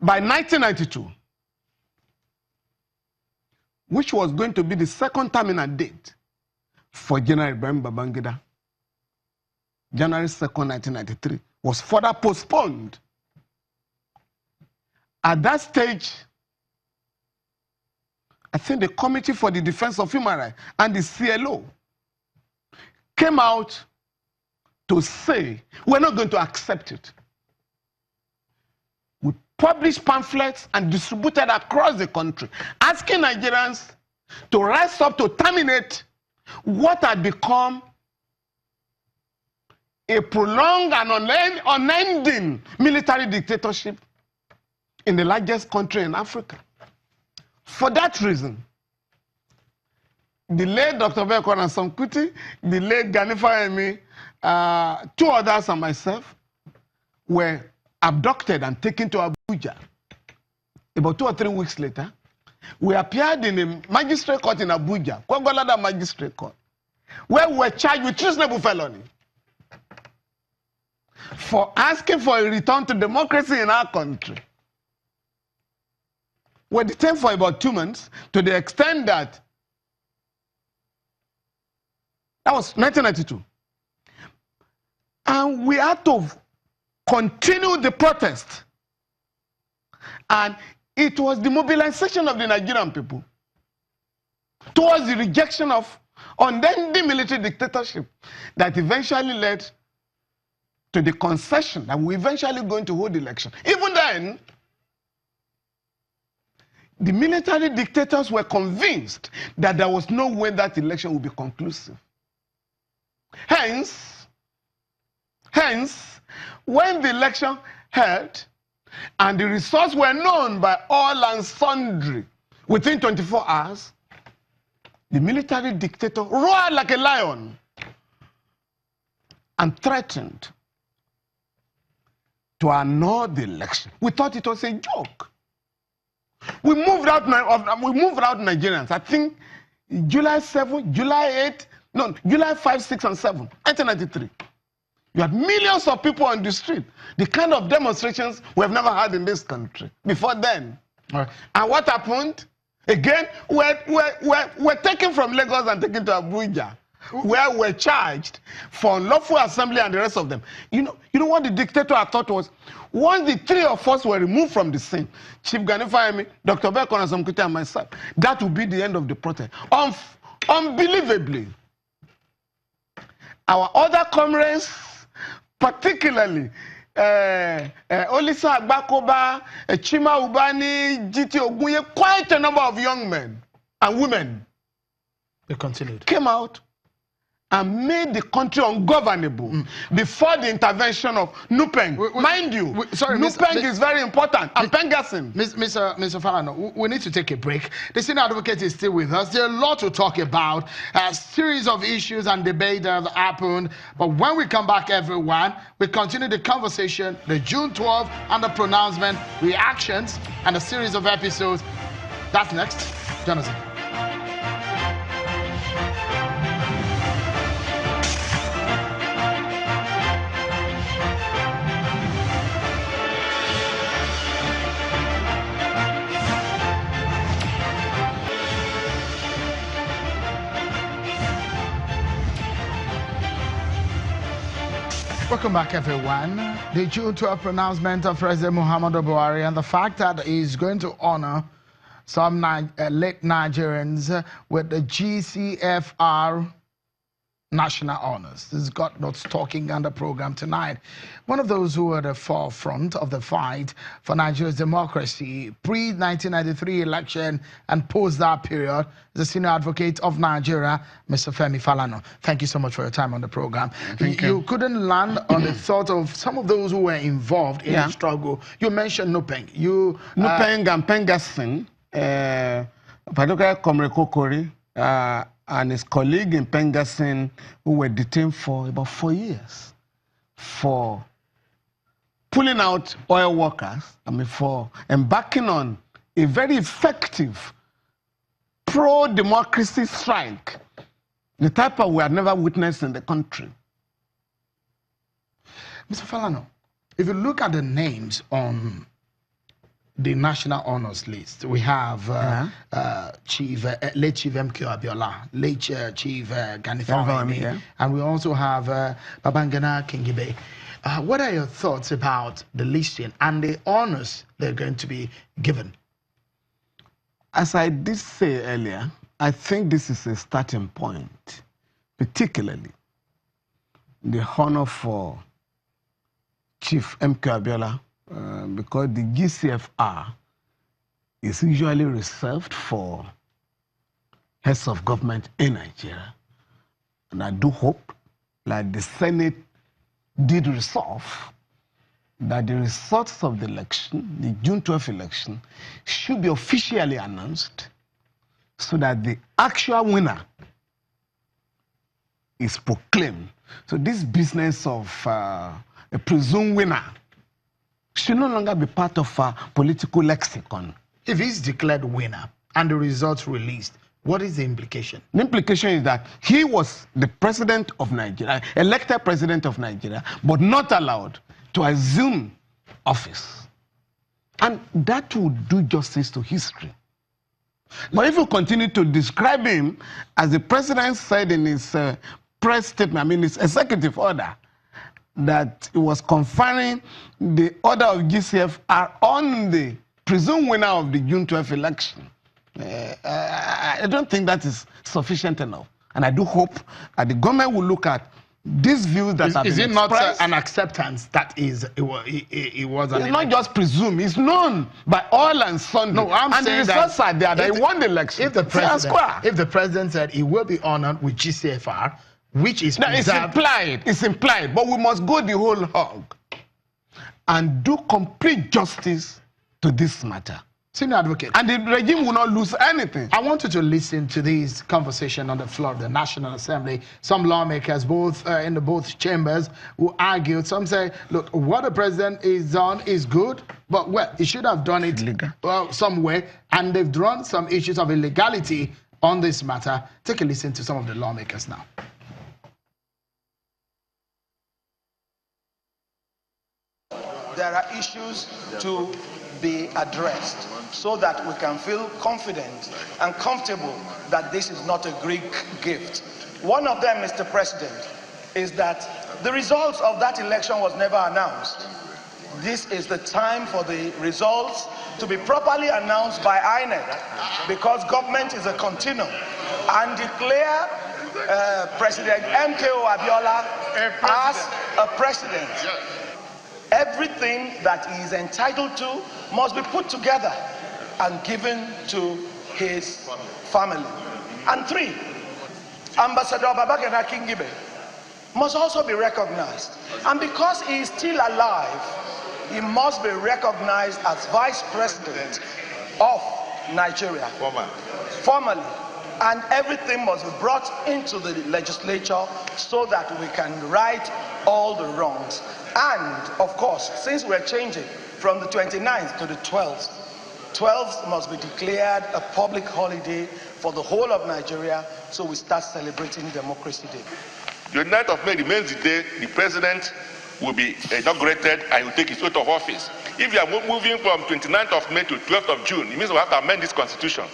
by 1992, which was going to be the second terminal date for General Ibrahim Babangida, January 2nd, 1993, was further postponed. At that stage, I think the Committee for the Defense of Human Rights and the CLO came out to say, we're not going to accept it. We published pamphlets and distributed across the country, asking Nigerians to rise up to terminate what had become a prolonged and unending military dictatorship in the largest country in Africa. For that reason, the late Dr. Bekon and Samkuti, the late Femi, two others and myself were abducted and taken to Abuja. About 2 or 3 weeks later, we appeared in a magistrate court in Abuja, Kwagwalada Magistrate Court, where we were charged with treasonable felony for asking for a return to democracy in our country. We were detained for about 2 months, to the extent that was 1992. And we had to continue the protest. And it was the mobilization of the Nigerian people towards the rejection of unending military dictatorship that eventually led to the concession that we're eventually going to hold the election. Even then, the military dictators were convinced that there was no way that election would be conclusive. Hence, when the election held and the results were known by all and sundry within 24 hours, the military dictator roared like a lion and threatened to annul the election. We thought it was a joke. We moved out Nigerians. I think July 7, July 8, no, July 5, 6, and 7, 1993. You had millions of people on the street. The kind of demonstrations we have never had in this country before then. Right. And what happened? Again, we're taken from Lagos and taken to Abuja, where we're charged for unlawful assembly and the rest of them. You know what the dictator I thought was? Once the 3 of us were removed from the scene, Chief Femi, Dr. Bekon Samkuti, and myself, that would be the end of the protest. Unbelievably, our other comrades, particularly Olisa Agbakoba, Chima Ubani, GT Ogunye, quite a number of young men and women, they continued, came out and made the country ungovernable before the intervention of Nupeng. Mind you, Nupeng is very important, and Pengassin. Mr. Falana, we need to take a break. The senior advocate is still with us. There are a lot to talk about, a series of issues and debate that happened. But when we come back, everyone, we continue the conversation, the June 12th and the pronouncement, reactions, and a series of episodes. That's next. Jonathan. Welcome back, everyone. The June 12th pronouncement of President Muhammadu Buhari and the fact that he is going to honor some late Nigerians with the GCFR national honors. This is God Not Talking on the program tonight. One of those who were at the forefront of the fight for Nigeria's democracy, pre-1993 election and post that period, is the senior advocate of Nigeria, Mr. Femi Falana. Thank you so much for your time on the program. You couldn't land on the thought of some of those who were involved in the struggle. You mentioned Nupeng. Nupeng and Pengassin, particularly Comrade Kokori, and his colleague in Pengassin, who were detained for about 4 years for pulling out oil workers, for embarking on a very effective pro-democracy strike, the type of we had never witnessed in the country. Mr. Falana, if you look at the names on the national honors list, we have late Chief MK Abiola, late Chief Gani Femi, and we also have Babangana Kingibe. What are your thoughts about the listing and the honors they're going to be given? As I did say earlier, I think this is a starting point, particularly the honor for Chief MK Abiola, because the GCFR is usually reserved for heads of government in Nigeria. And I do hope that the Senate did resolve that the results of the election, the June 12th election, should be officially announced so that the actual winner is proclaimed. So this business of a presumed winner should no longer be part of a political lexicon. If he's declared winner and the results released, what is the implication? The implication is that he was the president of Nigeria, elected president of Nigeria, but not allowed to assume office. And that would do justice to history. But if you continue to describe him, as the president said in his press statement, I mean his executive order, that he was conferring the order of GCFR on the presumed winner of the June 12th election, I don't think that is sufficient enough. And I do hope that the government will look at these views that have been expressed. Is it not an acceptance that it was an not just presumed, it's known by all and sundry. No, I'm and saying the results are there. They won the election. If the president said he will be honored with GCFR, which is it's implied, but we must go the whole hog and do complete justice to this matter. Senior advocate. And the regime will not lose anything. I want you to listen to this conversation on the floor of the National Assembly. Some lawmakers, both in both chambers, who argued. Some say, look, what the president is done is good, but well, he should have done it some way. And they've drawn some issues of illegality on this matter. Take a listen to some of the lawmakers now. There are issues to be addressed so that we can feel confident and comfortable that this is not a Greek gift. One of them, Mr. President, is that the results of that election was never announced. This is the time for the results to be properly announced by INEC, because government is a continuum, and declare President MKO Abiola as a president. Everything that he is entitled to must be put together and given to his family. And 3, Ambassador Babangana Kingibe must also be recognized. And because he is still alive, he must be recognized as Vice President of Nigeria. Formally. And everything must be brought into the legislature so that we can right all the wrongs. And, of course, since we're changing from the 29th to the 12th, 12th must be declared a public holiday for the whole of Nigeria, so we start celebrating Democracy Day. The 29th of May remains the day the president will be inaugurated and will take his oath of office. If you are moving from 29th of May to 12th of June, it means we have to amend this constitution.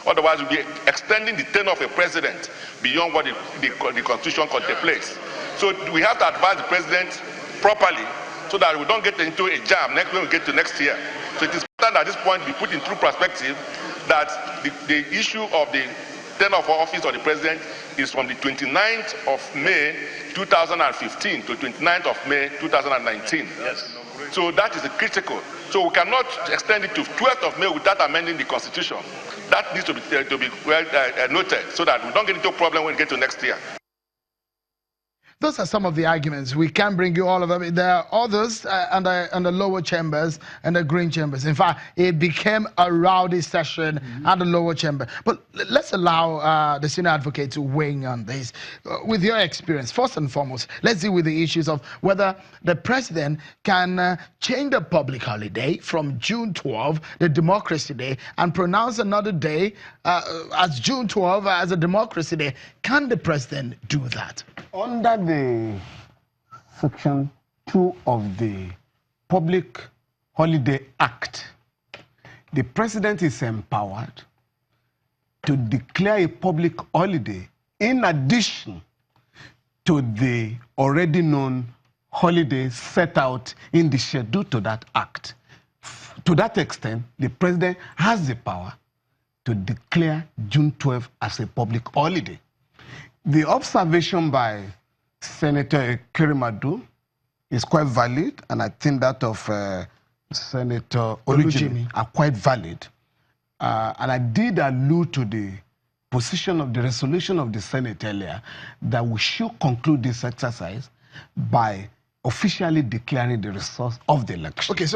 Otherwise, we'll be extending the tenure of a president beyond what the constitution contemplates. So we have to advise the president properly so that we don't get into a jam when we get to next year. So it is important at this point we put in true perspective that the issue of the tenure of office of the president is from the 29th of May 2015 to 29th of May 2019. Yes. So that is critical. So we cannot extend it to 12th of May without amending the constitution. That needs to be well noted so that we don't get into a problem when we get to next year. Those are some of the arguments. We can't bring you all of them. There are others on the lower chambers and the green chambers. In fact, it became a rowdy session at the lower chamber. But let's allow the senior advocate to weigh in on this. With your experience, first and foremost, let's deal with the issues of whether the president can change the public holiday from June 12, the Democracy Day, and pronounce another day as June 12 as a Democracy Day. Can the president do that? Under the Section 2 of the Public Holiday Act, the president is empowered to declare a public holiday in addition to the already known holidays set out in the schedule to that act. To that extent, the president has the power to declare June 12 as a public holiday. The observation by Senator Kerimadu is quite valid, and I think that of Senator Olujimi are quite valid. And I did allude to the position of the resolution of the Senate earlier that we should conclude this exercise by officially declaring the results of the election. Okay, so